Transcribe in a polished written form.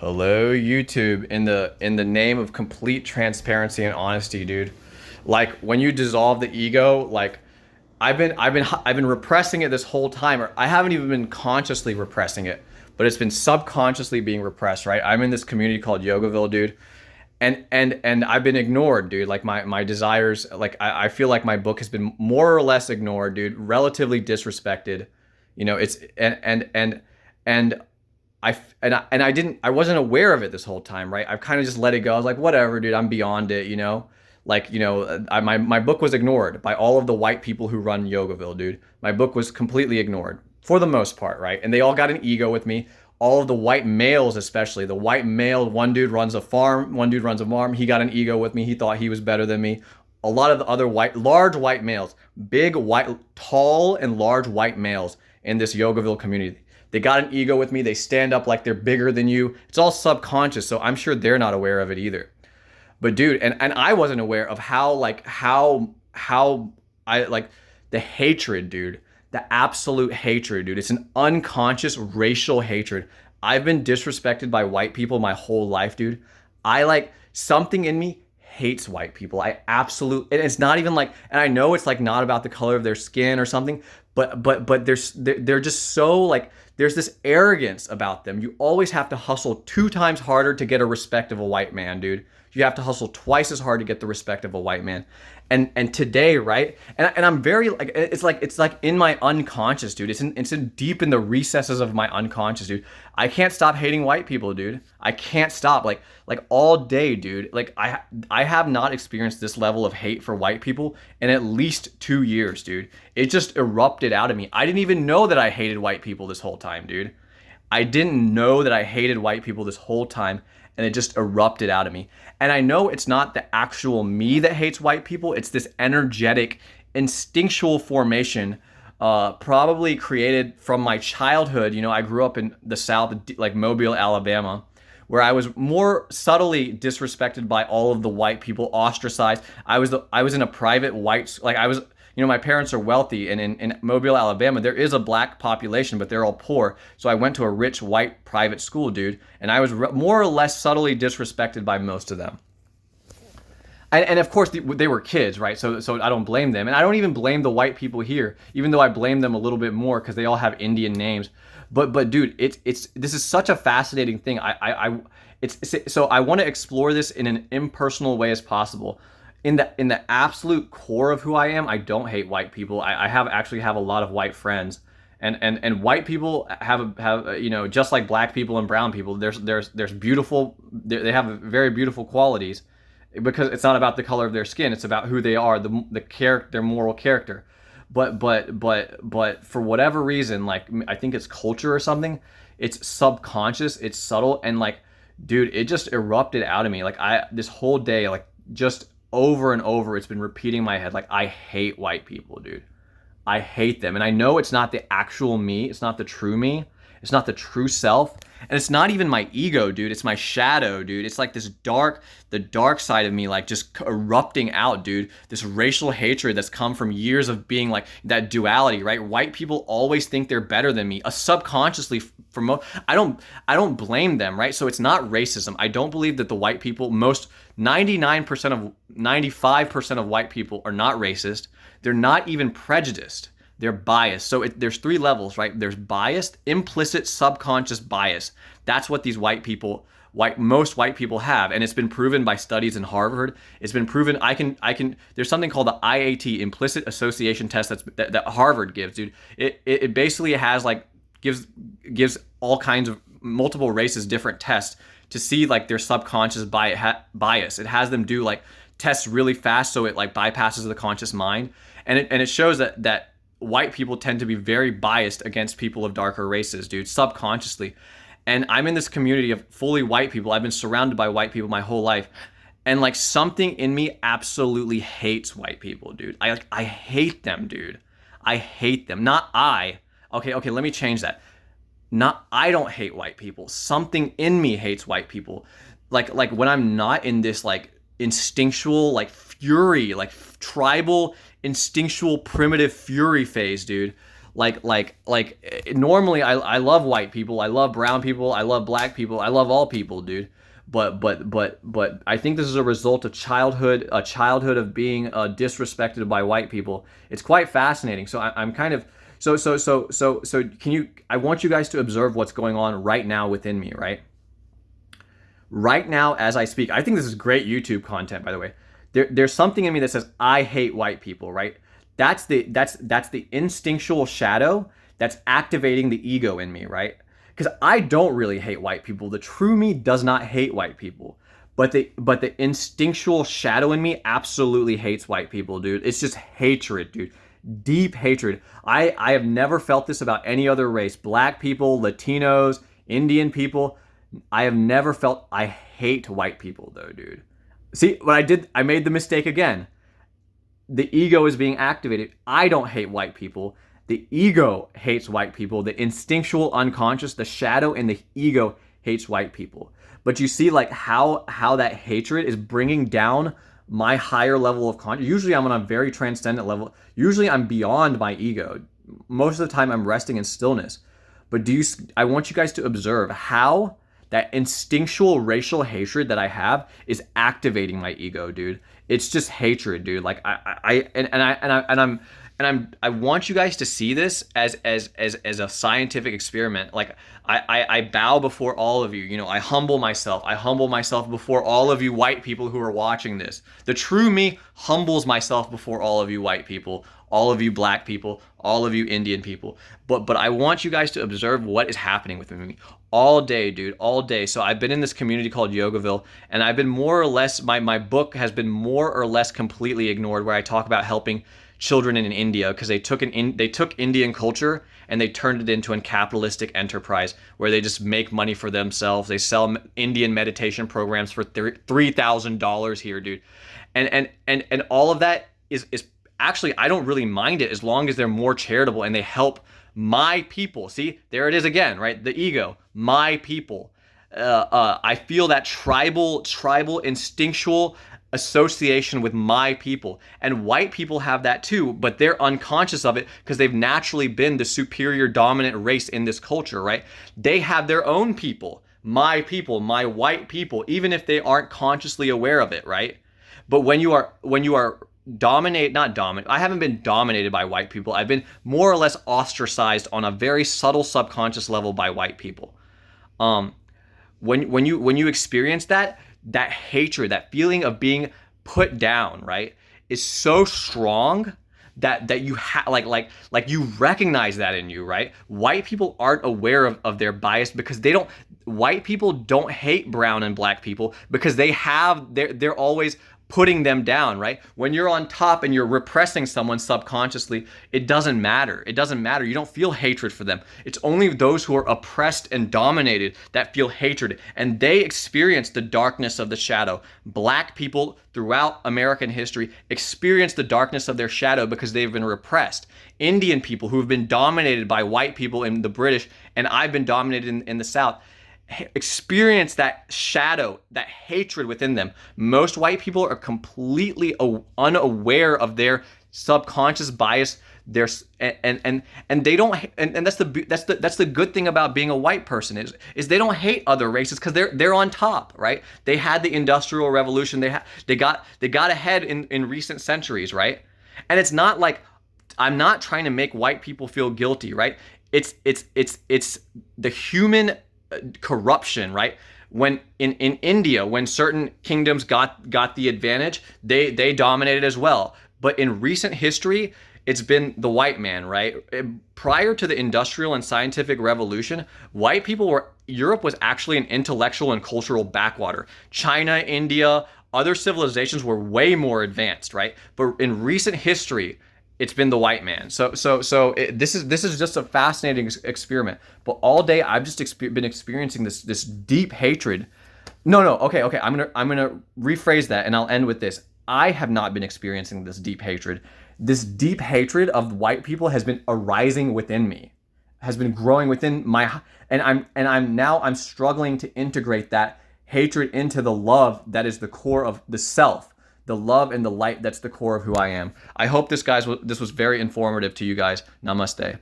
Hello, YouTube. In the name of complete transparency and honesty, dude. Like when you dissolve the ego, like I've been repressing it this whole time, or I haven't even been consciously repressing it, but it's been subconsciously being repressed, right? I'm in this community called Yogaville, dude. And I've been ignored, dude. Like my desires, like I feel like my book has been more or less ignored, dude, relatively disrespected. It's and I wasn't aware of it this whole time, right? I've kind of just let it go. I was like, whatever, dude, I'm beyond it. My book was ignored by all of the white people who run Yogaville, dude. My book was completely ignored for the most part, right? And they all got an ego with me. All of the white males, especially the white male, one dude runs a farm, one dude runs a farm. He got an ego with me. He thought he was better than me. A lot of the other large white males, big white, tall and large white males in this Yogaville community, they got an ego with me. They stand up like they're bigger than you. It's all subconscious, so I'm sure they're not aware of it either. But dude, and I wasn't aware of how I like the hatred, dude. The absolute hatred, dude. It's an unconscious racial hatred. I've been disrespected by white people my whole life, dude. I like something in me hates white people. And it's not even like, and I know it's like not about the color of their skin or something, but they're just so like, there's this arrogance about them. You always have to hustle 2 times harder to get a respect of a white man, dude. You have to hustle twice as hard to get the respect of a white man. And today, right? And I'm very like it's like in my unconscious, dude. It's in deep in the recesses of my unconscious, dude. I can't stop hating white people, dude. I can't stop like all day, dude. Like I have not experienced this level of hate for white people in at least 2 years, dude. It just erupted out of me. I didn't even know that I hated white people this whole time, dude. I didn't know that I hated white people this whole time, and it just erupted out of me. And I know it's not the actual me that hates white people. It's this energetic, instinctual formation, probably created from my childhood. I grew up in the South, like Mobile, Alabama, where I was more subtly disrespected by all of the white people, ostracized. I was in a private white, like I was, my parents are wealthy, and in Mobile, Alabama, there is a black population, but they're all poor. So I went to a rich white private school, dude, and I was more or less subtly disrespected by most of them. And of course, they were kids, right? So I don't blame them, and I don't even blame the white people here, even though I blame them a little bit more because they all have Indian names. But dude, it's this is such a fascinating thing. So I want to explore this in an impersonal way as possible. In the absolute core of who I am, I don't hate white people. I actually have a lot of white friends, and white people have just like black people and brown people. There's beautiful. They have very beautiful qualities, because it's not about the color of their skin. It's about who they are, their moral character. But for whatever reason, like I think it's culture or something. It's subconscious. It's subtle, and like, dude, it just erupted out of me. Like this whole day, like just over and over, it's been repeating in my head, like, I hate white people, dude. I hate them. And I know it's not the actual me. It's not the true me. It's not the true self. And it's not even my ego, dude. It's my shadow, dude. It's like the dark side of me, like just erupting out, dude. This racial hatred that's come from years of being like that duality, right? White people always think they're better than me. Subconsciously, I don't blame them, right? So it's not racism. I don't believe that the white people, 95% of white people are not racist. They're not even prejudiced. They're biased. So there's 3 levels, right? There's biased, implicit, subconscious bias. That's what these most white people have, and it's been proven by studies in Harvard. It's been proven. There's something called the IAT, implicit association test, that Harvard gives, dude. It basically has like gives all kinds of multiple races different tests to see like their subconscious bias. It has them do like tests really fast, so it like bypasses the conscious mind, and it shows that white people tend to be very biased against people of darker races, dude, subconsciously. And I'm in this community of fully white people. I've been surrounded by white people my whole life. And like something in me absolutely hates white people, dude. I hate them, dude. I hate them. Not I. Okay, let me change that. Not I don't hate white people. Something in me hates white people. Like when I'm not in this like instinctual, like fury, like tribal, instinctual, primitive fury phase, dude. Normally I love white people, I love brown people, I love black people, I love all people, dude. But I think this is a result of a childhood of being disrespected by white people. It's quite fascinating. So I'm kind of so can you? I want you guys to observe what's going on right now within me, right? Right now as I speak. I think this is great YouTube content, by the way. There's something in me that says I hate white people, right? That's the instinctual shadow that's activating the ego in me, right? Because I don't really hate white people. The true me does not hate white people. But the instinctual shadow in me absolutely hates white people, dude. It's just hatred, dude. Deep hatred. I have never felt this about any other race. Black people, Latinos, Indian people. I have never felt I hate white people though, dude. See, what I did, I made the mistake again. The ego is being activated. I don't hate white people. The ego hates white people. The instinctual unconscious, the shadow in the ego hates white people. But you see like how that hatred is bringing down my higher level of consciousness. Usually I'm on a very transcendent level. Usually I'm beyond my ego. Most of the time I'm resting in stillness. But I want you guys to observe how that instinctual racial hatred that I have is activating my ego, dude. It's just hatred, dude. Like I want you guys to see this as a scientific experiment. Like I bow before all of you. You know, I humble myself. I humble myself before all of you white people who are watching this. The true me humbles myself before all of you white people, all of you black people, all of you Indian people. But I want you guys to observe what is happening with me all day, dude, all day. So I've been in this community called Yogaville, and I've been more or less, my book has been more or less completely ignored, where I talk about helping children in India because they took Indian culture and they turned it into a capitalistic enterprise where they just make money for themselves. They sell Indian meditation programs for $3,000 here, dude. And all of that is actually, I don't really mind it as long as they're more charitable and they help my people. See, there it is again, right? The ego, my people. I feel that tribal, instinctual association with my people. And white people have that too, but they're unconscious of it because they've naturally been the superior dominant race in this culture, right? They have their own people, my white people, even if they aren't consciously aware of it, right? But when you are I haven't been dominated by white people. I've been more or less ostracized on a very subtle subconscious level by white people. When you experience that hatred, that feeling of being put down, right, is so strong that you you recognize that in you, right? White people aren't aware of their bias because white people don't hate brown and black people because they're always putting them down, right? When you're on top and you're repressing someone subconsciously, it doesn't matter. It doesn't matter. You don't feel hatred for them. It's only those who are oppressed and dominated that feel hatred, and they experience the darkness of the shadow. Black people throughout American history experience the darkness of their shadow because they've been repressed. Indian people who have been dominated by white people in the British, and I've been dominated in the South, experience that shadow, that hatred within them. Most white people are completely unaware of their subconscious bias. And they don't, and that's the good thing about being a white person is they don't hate other races because they're on top, right? They had the Industrial Revolution. They got ahead in recent centuries, right? And it's not like I'm not trying to make white people feel guilty, right? It's the human corruption, right? When in India, when certain kingdoms got the advantage, they dominated as well. But in recent history, it's been the white man, right? Prior to the Industrial and Scientific Revolution, Europe was actually an intellectual and cultural backwater. China, India, other civilizations were way more advanced, right? But in recent history, it's been the white man. So this is just a fascinating experiment. But all day I've just been experiencing this deep hatred. No, okay. I'm gonna rephrase that, and I'll end with this. I have not been experiencing this deep hatred. This deep hatred of white people has been arising within me, has been growing within I'm struggling to integrate that hatred into the love that is the core of the self. The love and the light that's the core of who I am. I hope this was very informative to you guys. Namaste.